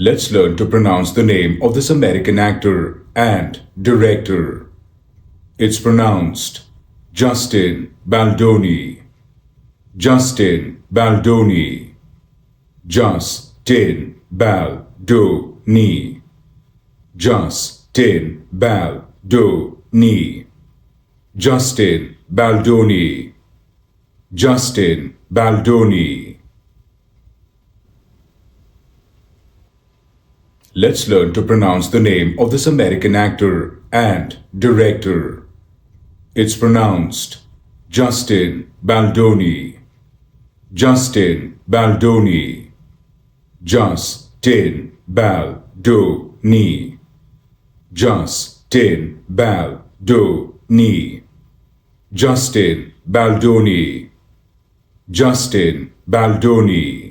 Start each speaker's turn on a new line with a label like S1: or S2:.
S1: Let's learn to pronounce the name of this American actor and director. It's pronounced Justin Baldoni. Justin Baldoni. Justin Baldoni. Justin Baldoni. Justin Baldoni. Justin Baldoni. Let's learn to pronounce the name of this American actor and director. It's pronounced Justin Baldoni. Justin Baldoni. Justin Baldoni. Justin Baldoni. Justin Baldoni. Justin Baldoni.